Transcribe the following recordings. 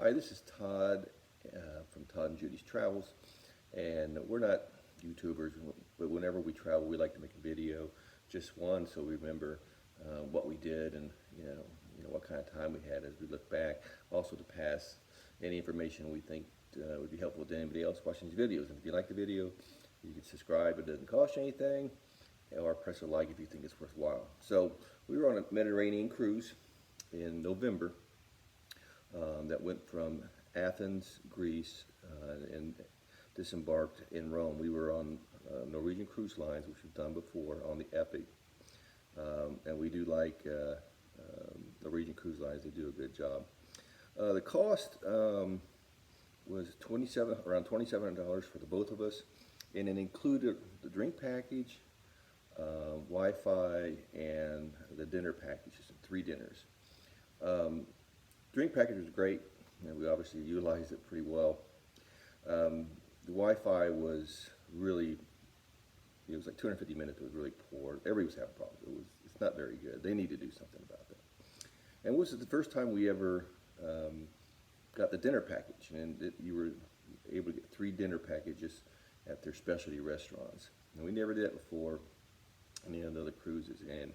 Hi, this is Todd from Todd and Judy's Travels, and we're not YouTubers, but whenever we travel, we like to make a video, just one, so we remember what we did and what kind of time we had as we look back. Also to pass any information we think would be helpful to anybody else watching these videos. And if you like the video, you can subscribe. It doesn't cost you anything, or press a like if you think it's worthwhile. So we were on a Mediterranean cruise in November. That went from Athens, Greece, and disembarked in Rome. We were on Norwegian Cruise Lines, which we've done before, on the Epic. And we do like Norwegian Cruise Lines. They do a good job. The cost was around $2,700 for the both of us, and it included the drink package, Wi-Fi, and the dinner package, just 3 dinners. Drink package was great, and we obviously utilized it pretty well. The Wi-Fi was really, it was like 250 minutes. It was really poor. Everybody was having problems. It's not very good. They need to do something about that. And this is the first time we ever got the dinner package, and you were able to get 3 dinner packages at their specialty restaurants. And we never did that before any of the other cruises, and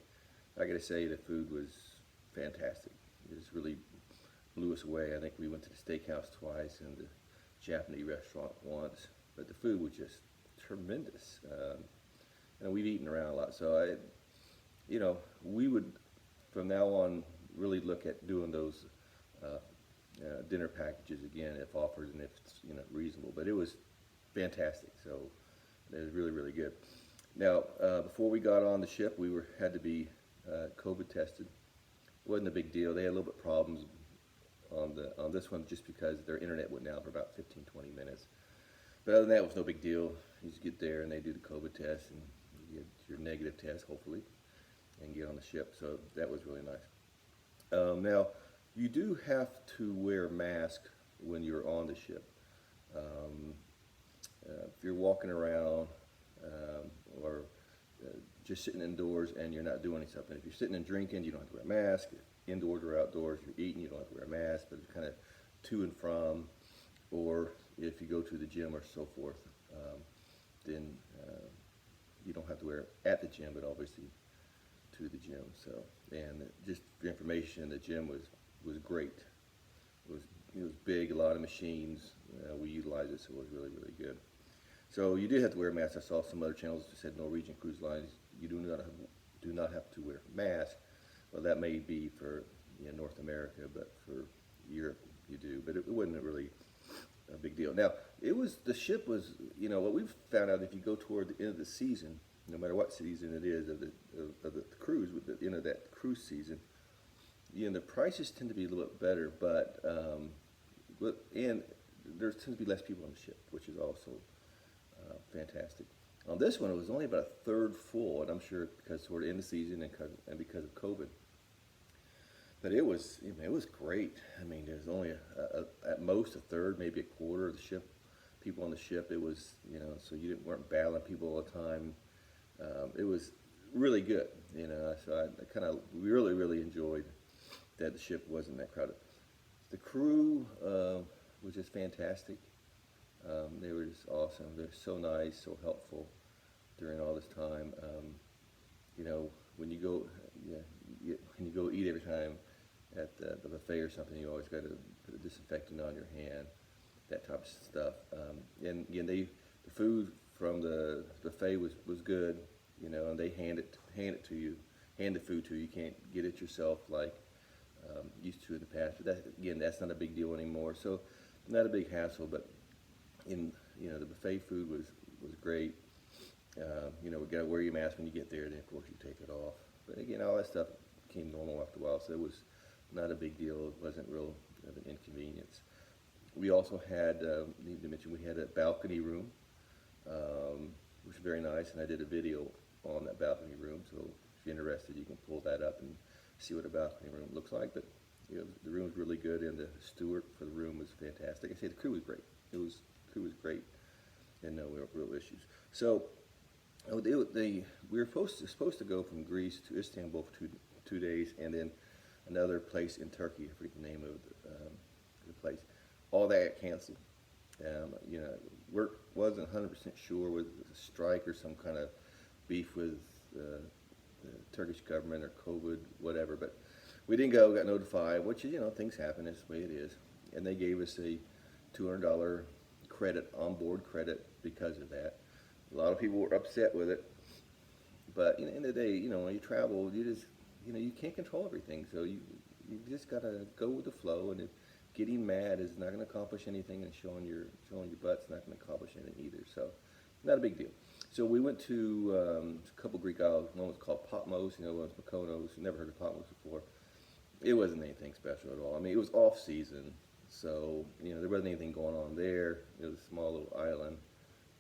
I gotta say the food was fantastic. It just really blew us away. I think we went to the steakhouse twice and the Japanese restaurant once, but the food was just tremendous. And we've eaten around a lot, so we would from now on really look at doing those dinner packages again if offered and if it's reasonable. But it was fantastic, so it was really, really good. Now, before we got on the ship, we had to be COVID tested. It wasn't a big deal. They had a little bit of problems on this one just because their internet went down for about 15-20 minutes. But other than that, it was no big deal. You just get there and they do the COVID test and you get your negative test, hopefully, and get on the ship. So that was really nice. Now, you do have to wear a mask when you're on the ship. If you're walking around or just sitting indoors and you're not doing something. If you're sitting and drinking, you don't have to wear a mask. Indoors or outdoors, if you're eating, you don't have to wear a mask, but it's kind of to and from, or if you go to the gym or so forth, then you don't have to wear it at the gym, but obviously to the gym. So, and just for information, the gym was great. It was big, a lot of machines. We utilized it, so it was really, really good. So you did have to wear a mask. I saw some other channels that said Norwegian Cruise Lines, you do not have to wear a mask. Well, that may be for North America, but for Europe you do. But it wasn't really a big deal. Now, the ship was, what we've found out, if you go toward the end of the season, no matter what season it is of the cruise, with the end of that cruise season, the prices tend to be a little bit better, and there tends to be less people on the ship, which is also fantastic. On this one, it was only about a third full, and I'm sure because toward the end of the season and because of COVID. But it was great. I mean, there's only at most a third, maybe a quarter of the ship, people on the ship. It was, so you weren't battling people all the time. It was really good, so I kind of really, really enjoyed that the ship wasn't that crowded. The crew was just fantastic. They were just awesome. They're so nice, so helpful during all this time. When you go eat every time at the buffet or something, you always got to put a disinfectant on your hand, that type of stuff. And again, the food from the buffet was good, and they hand the food to you. You can't get it yourself like used to in the past. But that's not a big deal anymore. So not a big hassle, but the buffet food was great. We got to wear your mask when you get there, then of course you take it off. But again, all that stuff became normal after a while, so it was not a big deal. It wasn't real of an inconvenience. We also had, need to mention, we had a balcony room, which was very nice, and I did a video on that balcony room, so if you're interested, you can pull that up and see what a balcony room looks like. But the room was really good, and the steward for the room was fantastic. I say the crew was great. The crew was great, and no real issues. So we were supposed to go from Greece to Istanbul for two days, and then another place in Turkey. I forget the name of the place. all that got canceled. You know, work wasn't 100% sure whether it was a strike or some kind of beef with the Turkish government or COVID, whatever. But we didn't go. Got notified, which is, you know, things happen. That's the way it is. And they gave us a $200 credit, on-board credit, because of that. A lot of people were upset with it. But in the end of the day, you know, when you travel, you just, you know, you can't control everything. So you just gotta go with the flow. And if getting mad is not going to accomplish anything, and showing your butt's not going to accomplish anything either. So not a big deal. So we went to a couple Greek islands. One was called Patmos, you know, one was Mykonos. Never heard of Patmos before. It wasn't anything special at all. I mean, it was off season, so you know there wasn't anything going on there. It was a small little island.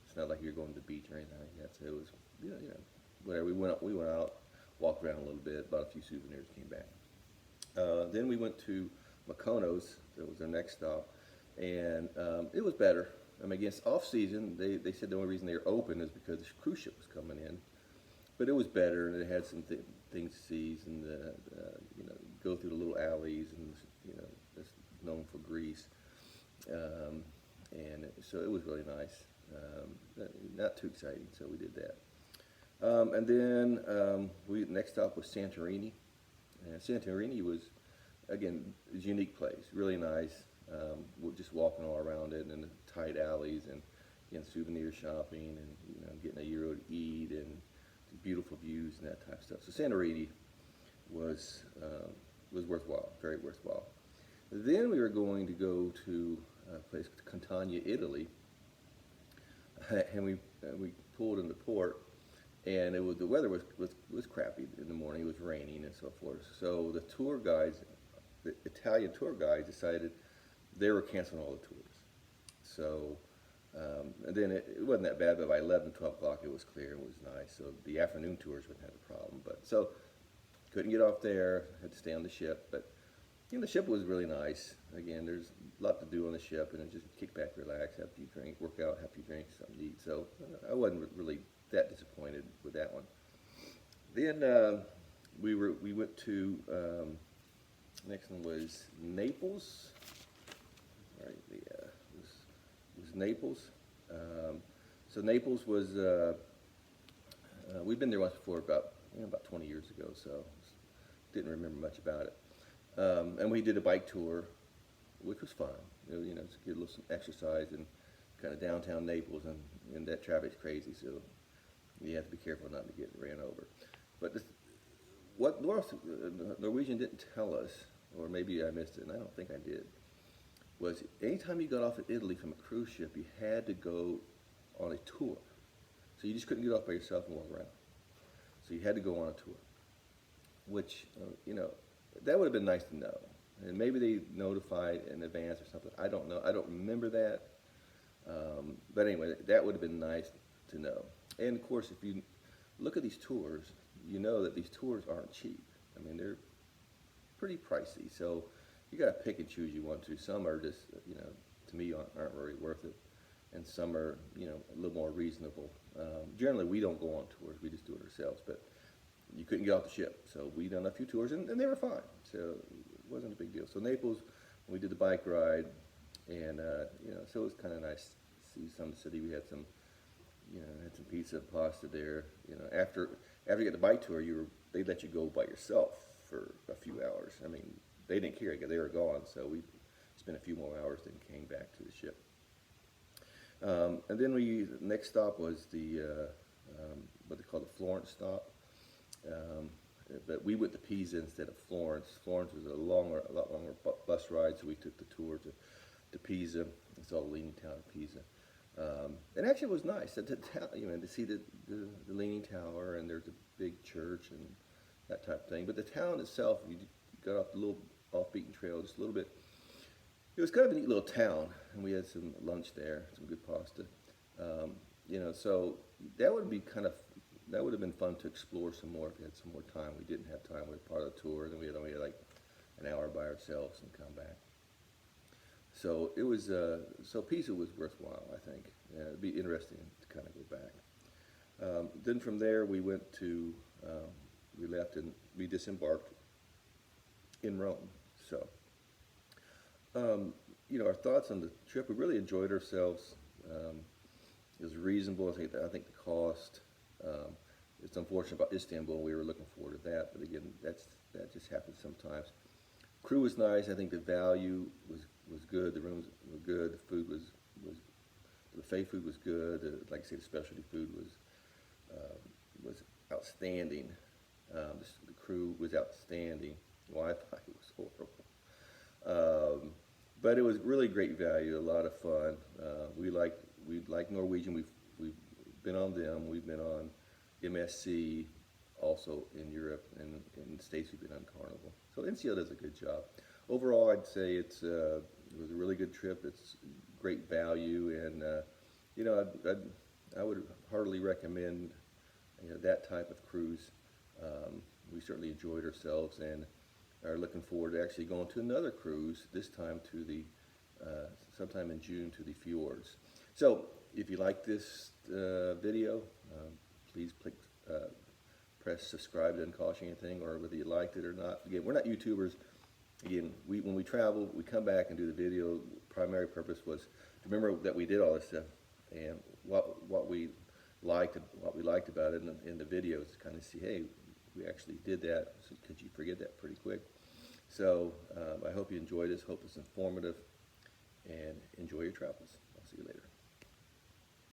It's not like you're going to the beach or anything like that. So it was, you know, whatever. We went out, walked around a little bit, bought a few souvenirs, came back. Then we went to Mykonos. That was our next stop, and it was better. I mean, against off season, they said the only reason they were open is because the cruise ship was coming in, but it was better, and it had some things to see, and you know, go through the little alleys, and you know, it's known for Greece, and so it was really nice. Not too exciting, so we did that. And then we next stop was Santorini, and Santorini was, again, a unique place, really nice. We're just walking all around it, and the tight alleys, and again, souvenir shopping, and you know, getting a euro to eat, and beautiful views and that type of stuff. So Santorini was worthwhile, very worthwhile. Then we were going to go to a place called Catania, Italy, and we pulled into port, and the weather was crappy in the morning. It was raining and so forth. So the tour guides, the Italian tour guides, decided they were canceling all the tours. So, and then it wasn't that bad, but by 11, 12 o'clock it was clear. It was nice. So the afternoon tours wouldn't have a problem. But so couldn't get off there. Had to stay on the ship. But you know, the ship was really nice. Again, there's a lot to do on the ship, and just kick back, relax, have a few drinks, work out, have a few drinks, something to eat. So I wasn't really that disappointed with that one. Then we went to next one was Naples. All right, it was Naples. So Naples was we've been there once before, about 20 years ago, so didn't remember much about it. And we did a bike tour, which was fun. You know, to get a little some exercise in kind of downtown Naples, and that traffic's crazy, so you have to be careful not to get ran over. But what Norwegian didn't tell us, or maybe I missed it, and I don't think I did, was anytime you got off at Italy from a cruise ship, you had to go on a tour. So you just couldn't get off by yourself and walk around. So you had to go on a tour, which, you know, that would have been nice to know. And maybe they notified in advance or something. I don't know. I don't remember that. But anyway, that would have been nice to know. And of course, if you look at these tours, you know that these tours aren't cheap. I mean, they're pretty pricey. So you got to pick and choose you want to. Some are just, you know, to me aren't really worth it. And some are, you know, a little more reasonable. Generally, we don't go on tours. We just do it ourselves. But you couldn't get off the ship. So we done a few tours, and they were fine. So it wasn't a big deal. So Naples, we did the bike ride, and, you know, so it was kind of nice to see some of the city. We had some, you know, had some pizza and pasta there. You know, after you get the bike tour, they let you go by yourself for a few hours. I mean, they didn't care. They were gone. So we spent a few more hours, then came back to the ship. And then the next stop was what they call the Florence stop. But we went to Pisa instead of Florence. Florence was a lot longer bus ride, so we took the tour to Pisa. It's all the Leaning Tower of Pisa. And actually, it was nice you know, to see the Leaning Tower, and there's a big church and that type of thing. But the town itself, you got off the little off-beaten trail just a little bit. It was kind of a neat little town, and we had some lunch there, some good pasta. You know, so that would have been fun to explore some more if we had some more time. We didn't have time. We were part of the tour, and we had only had like an hour by ourselves and come back. So it was. So Pisa was worthwhile, I think. It'd be interesting to kind of go back. Then from there we went to. We left and we disembarked in Rome. So, our thoughts on the trip. We really enjoyed ourselves. It was reasonable. I think the cost. It's unfortunate about Istanbul. We were looking forward to that, but again, that just happens sometimes. Crew was nice. I think the value was good. The rooms were good. The food was the buffet food was good. Like I say, the specialty food was outstanding. The crew was outstanding. Wi-Fi was horrible. But it was really great value, a lot of fun. We like Norwegian. We've been on them. We've been on MSC, also in Europe, and in the States we've been on Carnival. So NCL does a good job. Overall, I'd say it was a really good trip. It's great value, and I would heartily recommend that type of cruise. We certainly enjoyed ourselves and are looking forward to actually going to another cruise, this time to the sometime in June, to the fjords. So if you like this video, please press subscribe. It doesn't cost you anything, or whether you liked it or not. Again, we're not YouTubers. Again, when we travel, we come back and do the video. Primary purpose was to remember that we did all this stuff, and what we liked about it in the videos, to kind of see, hey, we actually did that. So could you forget that pretty quick? So I hope you enjoyed this. Hope it's informative, and enjoy your travels. I'll see you later.